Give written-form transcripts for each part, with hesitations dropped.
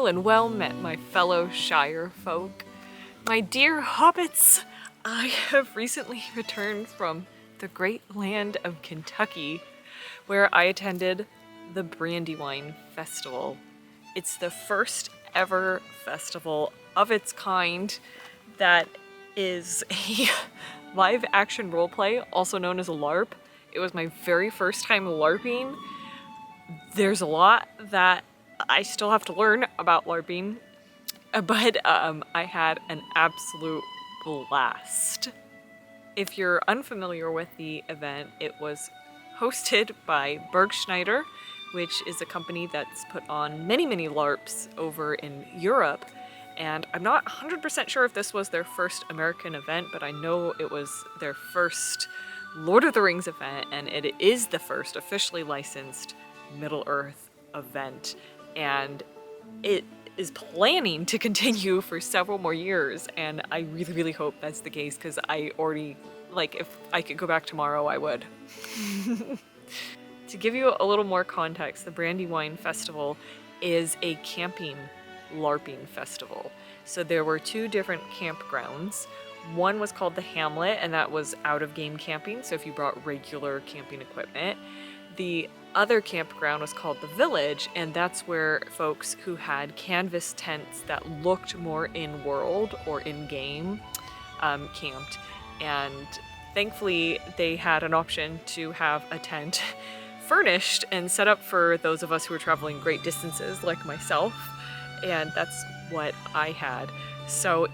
and well met, my fellow Shire folk. My dear hobbits, I have recently returned from the great land of Kentucky, where I attended the Brandywine Festival. It's the first ever festival of its kind that is a live action roleplay, also known as a LARP. It was my very first time LARPing. There's a lot that I still have to learn about LARPing, but I had an absolute blast. If you're unfamiliar with the event, it was hosted by Bergschneider, which is a company that's put on many LARPs over in Europe. And I'm not 100% sure if this was their first American event, but I know it was their first Lord of the Rings event, and it is the first officially licensed Middle-earth event. And it is planning to continue for several more years, and I really hope that's the case, because I already, like, if I could go back tomorrow, I would. To give you a little more context, the Brandywine Festival is a camping LARPing festival. So there were two different campgrounds. One was called the Hamlet, and that was out-of-game camping, so if you brought regular camping equipment. The other campground was called the Village, and that's where folks who had canvas tents that looked more in-world or in-game camped. And thankfully, they had an option to have a tent furnished and set up for those of us who were traveling great distances, like myself. And that's what I had. So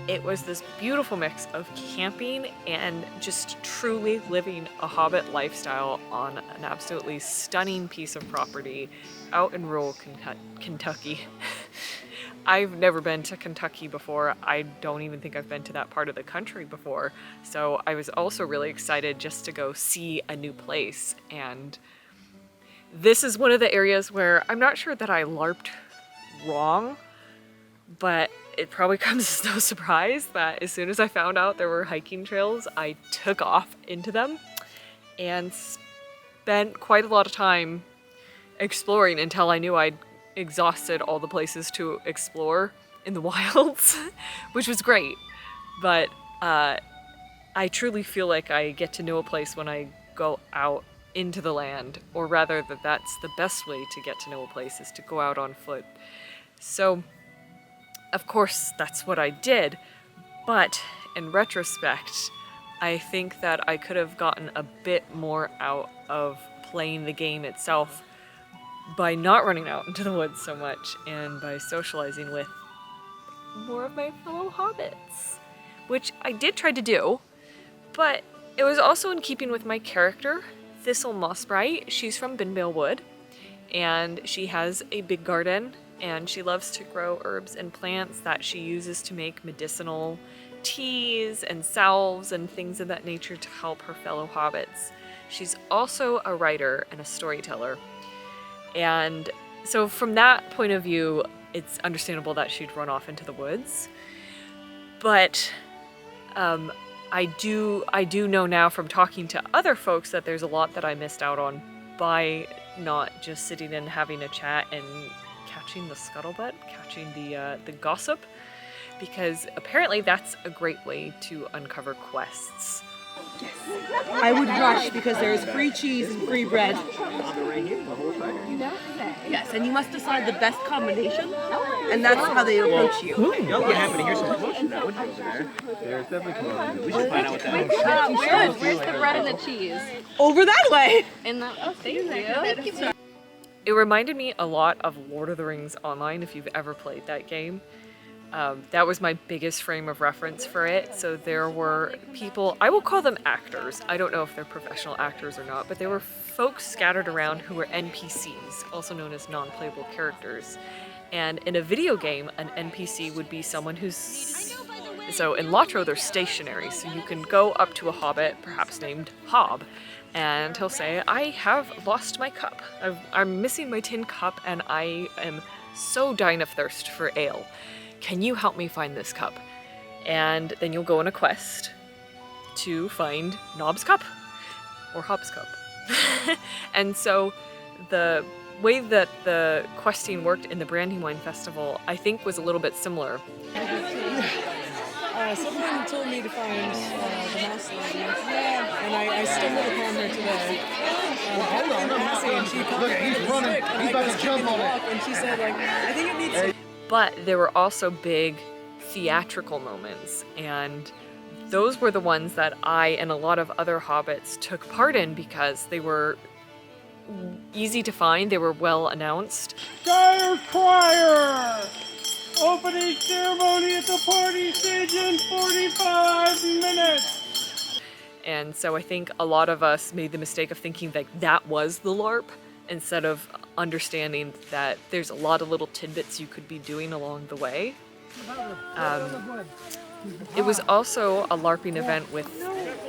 it was this beautiful mix of camping and just truly living a hobbit lifestyle on an absolutely stunning piece of property out in rural Kentucky. I've never been to Kentucky before. I don't even think I've been to that part of the country before. So I was also really excited just to go see a new place. And this is one of the areas where I'm not sure that I LARPed wrong, but it probably comes as no surprise that as soon as I found out there were hiking trails, I took off into them and spent quite a lot of time exploring until I knew I'd exhausted all the places to explore in the wilds, which was great. But I truly feel like I get to know a place when I go out into the land, or rather that's the best way to get to know a place, is to go out on foot. So of course that's what I did, but in retrospect I think that I could have gotten a bit more out of playing the game itself by not running out into the woods so much and by socializing with more of my fellow hobbits, which I did try to do, but it was also in keeping with my character, Thistle Mossbright. She's from Binbale Wood, and she has a big garden, and she loves to grow herbs and plants that she uses to make medicinal teas and salves and things of that nature to help her fellow hobbits. She's also a writer and a storyteller. And so from that point of view, it's understandable that she'd run off into the woods. But I do know now from talking to other folks that there's a lot that I missed out on by not just sitting and having a chat and catching the scuttlebutt, catching the gossip, because apparently that's a great way to uncover quests. I would rush because there is free cheese and free bread. Yes, and you must decide the best combination, and that's how they approach you. Y'all get happy to hear some promotion now, would you, over there? There's definitely promotion. We should find out what that is. Where's the bread and the cheese? Over that way! In the, oh, thank you. It reminded me a lot of Lord of the Rings Online, if you've ever played that game. That was my biggest frame of reference for it. So there were people, I will call them actors. I don't know if they're professional actors or not, but there were folks scattered around who were NPCs, also known as non-playable characters. And in a video game, an NPC would be someone who's... So in Lotro, they're stationary, so you can go up to a hobbit, perhaps named Hob, and he'll say, I have lost my cup. I'm missing my tin cup, and I am so dying of thirst for ale. Can you help me find this cup? And then you'll go on a quest to find Nob's cup, or Hob's cup. And so the way that the questing worked in the Brandywine Festival, I think, was a little bit similar. Someone told me to find the mouse lady, and I stumbled upon her today. And she called me with a stick, and I was kicking the walk, and she said, like, I think it needs to... But there were also big theatrical moments, and those were the ones that I and a lot of other hobbits took part in because they were easy to find, they were well announced. Dire Choir! Opening ceremony at the party stage in 45 minutes! And so I think a lot of us made the mistake of thinking that that was the LARP, instead of understanding that there's a lot of little tidbits you could be doing along the way. It was also a LARPing event with,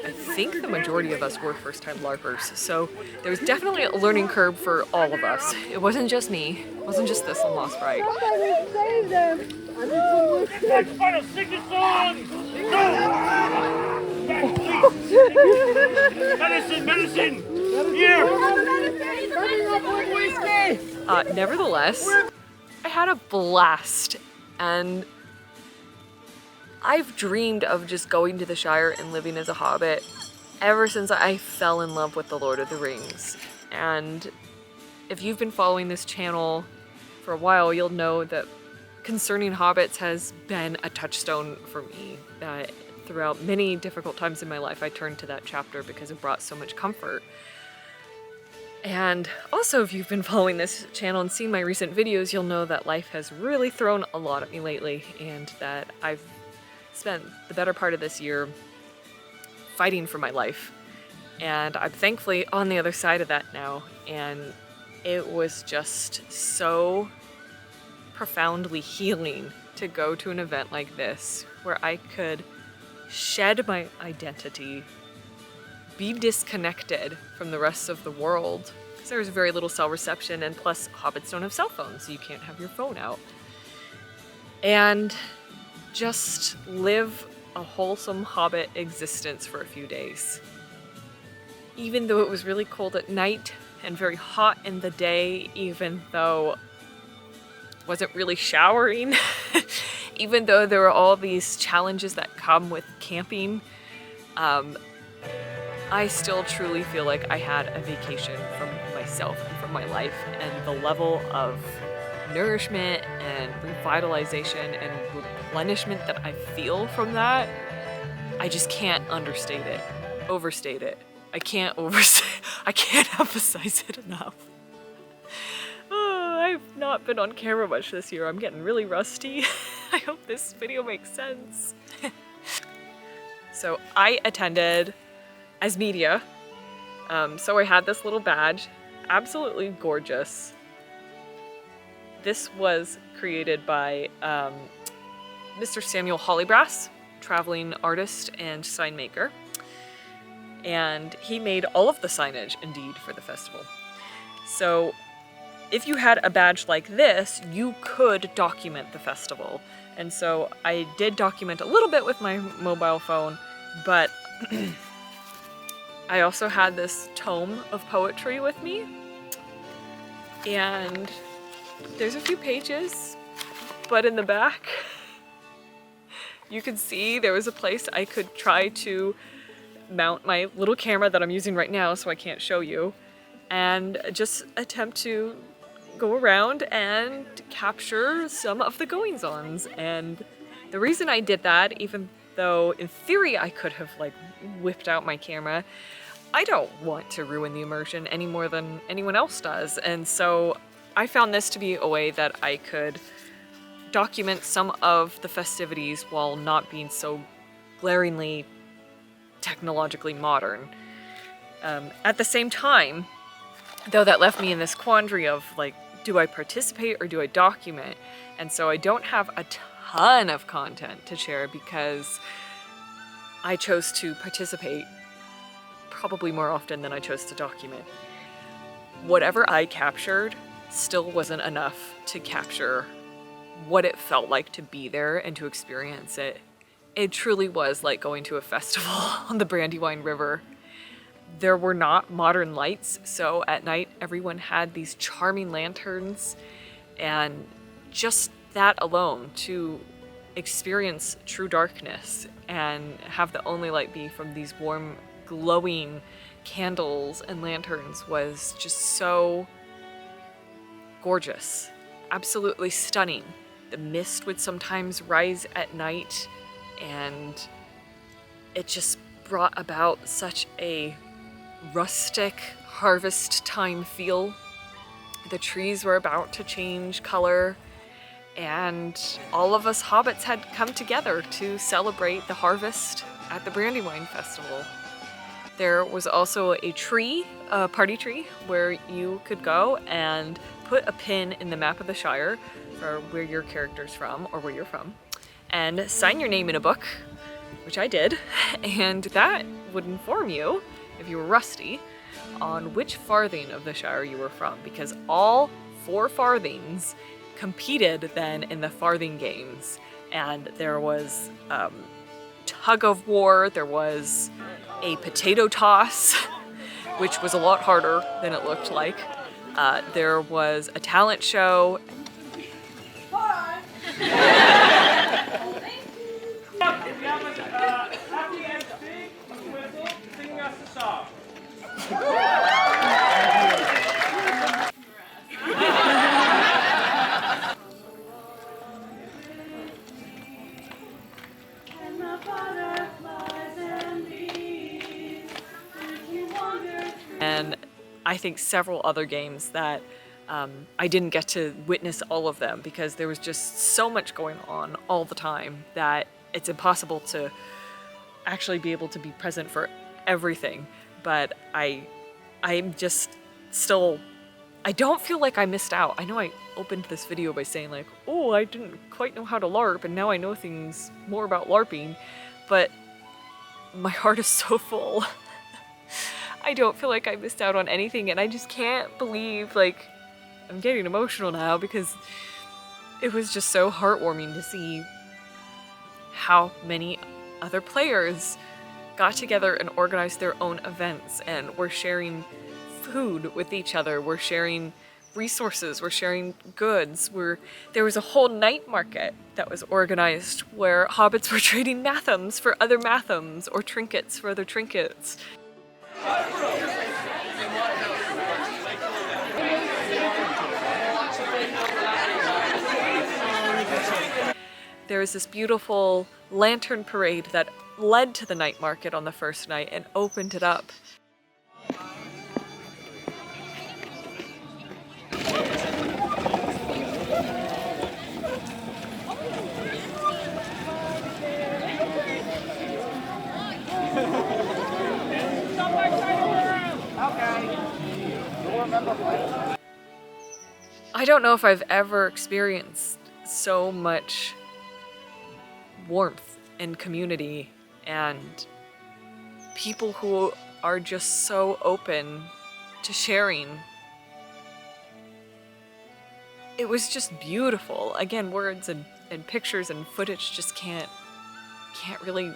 I think the majority of us were first-time LARPers, so there was definitely a learning curve for all of us. It wasn't just me, it wasn't just this on Lost Right. Final sickness song! Medicine! Here! Nevertheless, I had a blast, and I've dreamed of just going to the Shire and living as a hobbit ever since I fell in love with The Lord of the Rings. And if you've been following this channel for a while, you'll know that concerning hobbits has been a touchstone for me. Throughout many difficult times in my life, I turned to that chapter because it brought so much comfort. And also, if you've been following this channel and seen my recent videos, you'll know that life has really thrown a lot at me lately, and that I've spent the better part of this year fighting for my life. And I'm thankfully on the other side of that now, and it was just so profoundly healing to go to an event like this, where I could shed my identity, be disconnected from the rest of the world, because there's very little cell reception, and plus hobbits don't have cell phones, so you can't have your phone out, and just live a wholesome hobbit existence for a few days. Even though it was really cold at night and very hot in the day, even though I wasn't really showering, even though there were all these challenges that come with camping, I still truly feel like I had a vacation from myself and from my life, and the level of nourishment and revitalization and replenishment that I feel from that, I just can't overstate it. I can't emphasize it enough. Oh, I've not been on camera much this year. I'm getting really rusty. I hope this video makes sense. So I attended as media. So I had this little badge, absolutely gorgeous. This was created by Mr. Samuel Hollybrass, traveling artist and sign maker. And he made all of the signage, indeed, for the festival. So if you had a badge like this, you could document the festival. And so I did document a little bit with my mobile phone, but I also had this tome of poetry with me. And there's a few pages, but in the back, you can see there was a place I could try to mount my little camera that I'm using right now, so I can't show you, and just attempt to go around and capture some of the goings-ons. And the reason I did that, even though in theory I could have like whipped out my camera, I don't want to ruin the immersion any more than anyone else does. And so I found this to be a way that I could document some of the festivities while not being so glaringly technologically modern. At the same time, though, that left me in this quandary of like, do I participate or do I document? And so I don't have a ton of content to share because I chose to participate probably more often than I chose to document. Whatever I captured still wasn't enough to capture what it felt like to be there and to experience it. It truly was like going to a festival on the Brandywine River. there were not modern lights, so at night everyone had these charming lanterns, and just that alone, to experience true darkness and have the only light be from these warm, glowing candles and lanterns was just so gorgeous. Absolutely stunning. The mist would sometimes rise at night, and it just brought about such a rustic harvest time feel. The trees were about to change color, and all of us hobbits had come together to celebrate the harvest at the Brandywine Festival. There was also a tree, a party tree, where you could go and put a pin in the map of the Shire for where your character's from or where you're from, and sign your name in a book, which I did, and that would inform you, if you were rusty, on which farthing of the Shire you were from, because all 4 farthings competed then in the farthing games, and there was tug of war, there was a potato toss, which was a lot harder than it looked like. There was a talent show. If you have a happy and big whistle, sing us a song. And I think several other games that I didn't get to witness all of them because there was just so much going on all the time that it's impossible to actually be able to be present for everything. But I'm just still, I don't feel like I missed out. I know I opened this video by saying like, oh, I didn't quite know how to LARP and now I know things more about LARPing, but my heart is so full. I don't feel like I missed out on anything, and I just can't believe, like, I'm getting emotional now because it was just so heartwarming to see how many other players got together and organized their own events, and were sharing food with each other, we're sharing resources, we're sharing goods, there was a whole night market that was organized where hobbits were trading mathams for other mathams or trinkets for other trinkets. There was this beautiful lantern parade that led to the night market on the first night and opened it up. I don't know if I've ever experienced so much warmth and community and people who are just so open to sharing. It was just beautiful. Again, words and pictures and footage just can't really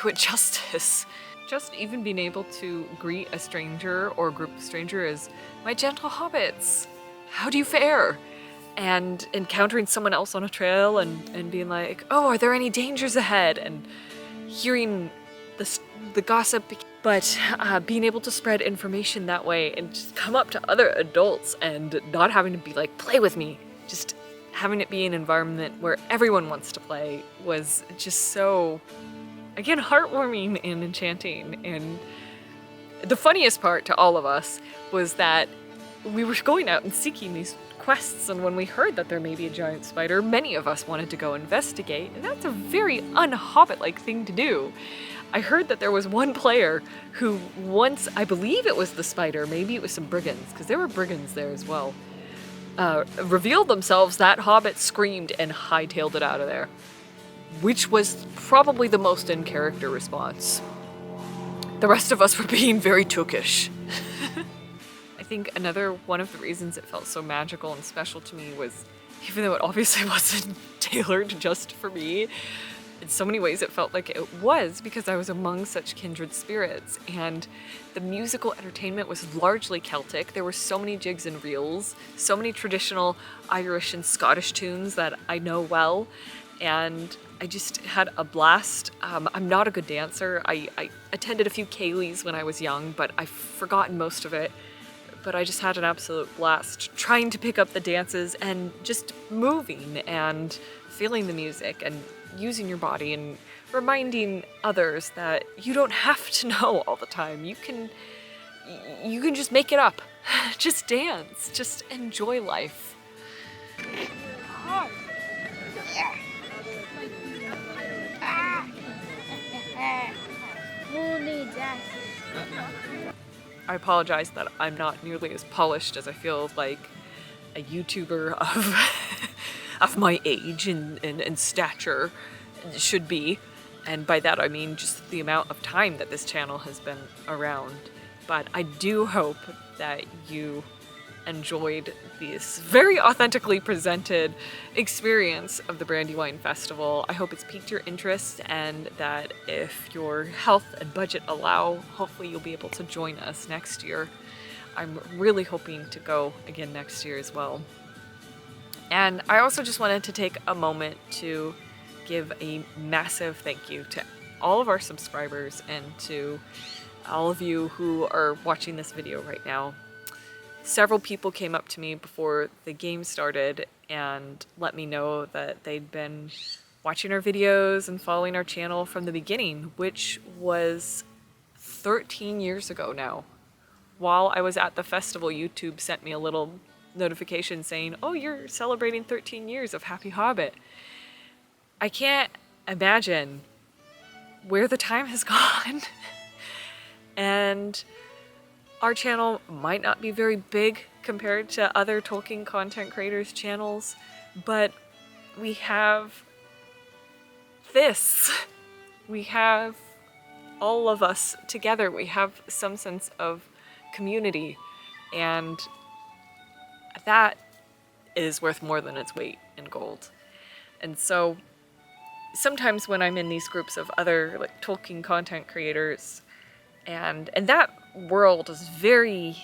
do it justice. Just even being able to greet a stranger or a group of strangers as my gentle hobbits, how do you fare? And encountering someone else on a trail and being like, oh, are there any dangers ahead? And hearing the gossip, but being able to spread information that way and just come up to other adults and not having to be like, play with me. Just having it be an environment where everyone wants to play was just so, again, heartwarming and enchanting. And the funniest part to all of us was that we were going out and seeking these quests, and when we heard that there may be a giant spider, many of us wanted to go investigate, and that's a very un-Hobbit-like thing to do. I heard that there was one player who once, I believe it was the spider, maybe it was some brigands, because there were brigands there as well, revealed themselves, that hobbit screamed and hightailed it out of there, which was probably the most in-character response. The rest of us were being very tookish. I think another one of the reasons it felt so magical and special to me was, even though it obviously wasn't tailored just for me, in so many ways it felt like it was, because I was among such kindred spirits, and the musical entertainment was largely Celtic. There were so many jigs and reels, so many traditional Irish and Scottish tunes that I know well, and I just had a blast. I'm not a good dancer. I attended a few KELLIE'S when I was young, but I've forgotten most of it. But I just had an absolute blast trying to pick up the dances and just moving and feeling the music and using your body and reminding others that you don't have to know all the time. You can just make it up. Just dance. Just enjoy life. I apologize that I'm not nearly as polished as I feel like a YouTuber of my age and stature should be. And by that I mean just the amount of time that this channel has been around. But I do hope that you enjoyed this very authentically presented experience of the Brandywine Festival. I hope it's piqued your interest, and that if your health and budget allow, hopefully you'll be able to join us next year. I'm really hoping to go again next year as well. And I also just wanted to take a moment to give a massive thank you to all of our subscribers and to all of you who are watching this video right now. Several people came up to me before the game started and let me know that they'd been watching our videos and following our channel from the beginning, which was 13 years ago now. While I was at the festival, YouTube sent me a little notification saying, "Oh, you're celebrating 13 years of Happy Hobbit." I can't imagine where the time has gone. And our channel might not be very big compared to other Tolkien content creators' channels, but we have this. We have all of us together. We have some sense of community, and that is worth more than its weight in gold. And so sometimes when I'm in these groups of other like Tolkien content creators, and that world is very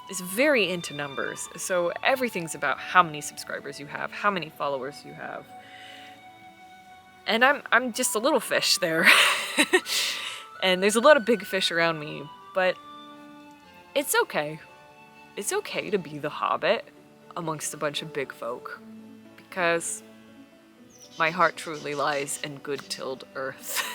into numbers. So everything's about how many subscribers you have, how many followers you have. And I'm just a little fish there. And there's a lot of big fish around me, but it's okay. It's okay to be the Hobbit amongst a bunch of big folk, because my heart truly lies in good-tilled earth.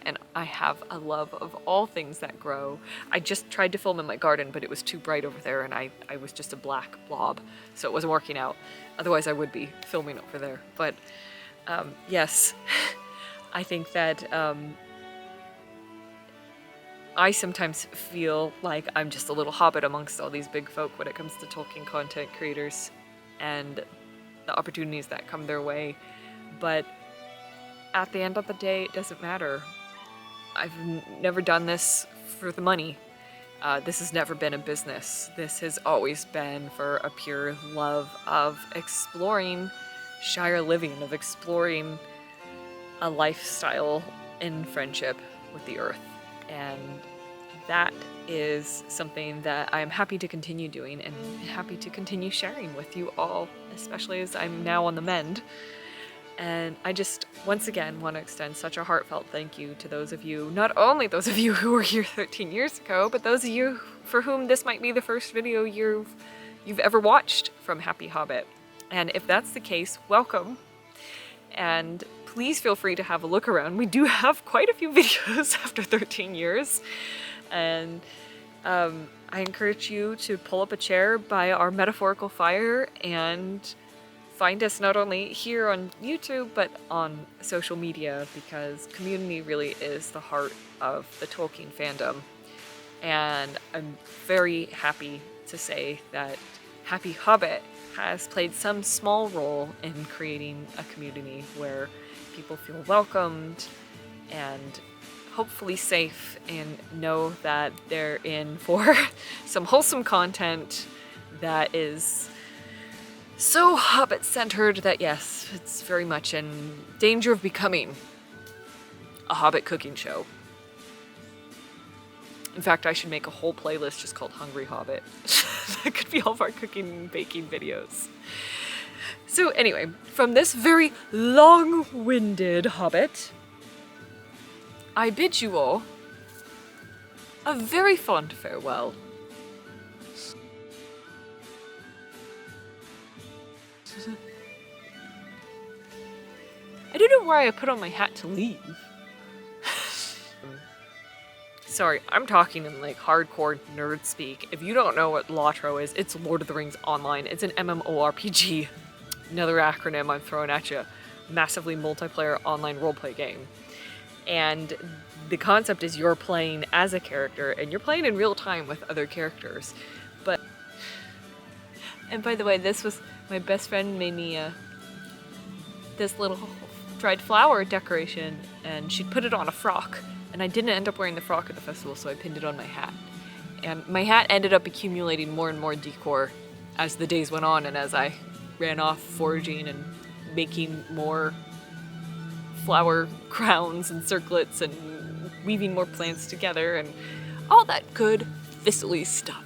And I have a love of all things that grow. I just tried to film in my garden, but it was too bright over there, and I was just a black blob, so it wasn't working out. Otherwise I would be filming over there. But yes, I think that I sometimes feel like I'm just a little hobbit amongst all these big folk when it comes to Tolkien content creators and the opportunities that come their way. But at the end of the day, it doesn't matter. I've never done this for the money. This has never been a business. This has always been for a pure love of exploring Shire living, of exploring a lifestyle in friendship with the earth. And that is something that I'm happy to continue doing and happy to continue sharing with you all, especially as I'm now on the mend. And I just, once again, want to extend such a heartfelt thank you to those of you, not only those of you who were here 13 years ago, but those of you for whom this might be the first video you've ever watched from Happy Hobbit. And if that's the case, welcome. And please feel free to have a look around. We do have quite a few videos after 13 years. And I encourage you to pull up a chair by our metaphorical fire and find us not only here on YouTube, but on social media, because community really is the heart of the Tolkien fandom. And I'm very happy to say that Happy Hobbit has played some small role in creating a community where people feel welcomed and hopefully safe and know that they're in for some wholesome content that is so Hobbit-centered that yes, it's very much in danger of becoming a Hobbit cooking show. In fact, I should make a whole playlist just called Hungry Hobbit. That could be all of our cooking and baking videos. So anyway, from this very long-winded Hobbit, I bid you all a very fond farewell. I don't know why I put on my hat to leave. Sorry, I'm talking in like hardcore nerd speak. If you don't know what LATRO is, it's Lord of the Rings Online. It's an MMORPG. Another acronym I'm throwing at you. Massively multiplayer online roleplay game. And the concept is you're playing as a character and you're playing in real time with other characters. But, and by the way, this was, my best friend made me this little dried flower decoration and she'd put it on a frock. And I didn't end up wearing the frock at the festival, so I pinned it on my hat. And my hat ended up accumulating more and more decor as the days went on and as I ran off foraging and making more flower crowns and circlets and weaving more plants together and all that good thistly stuff.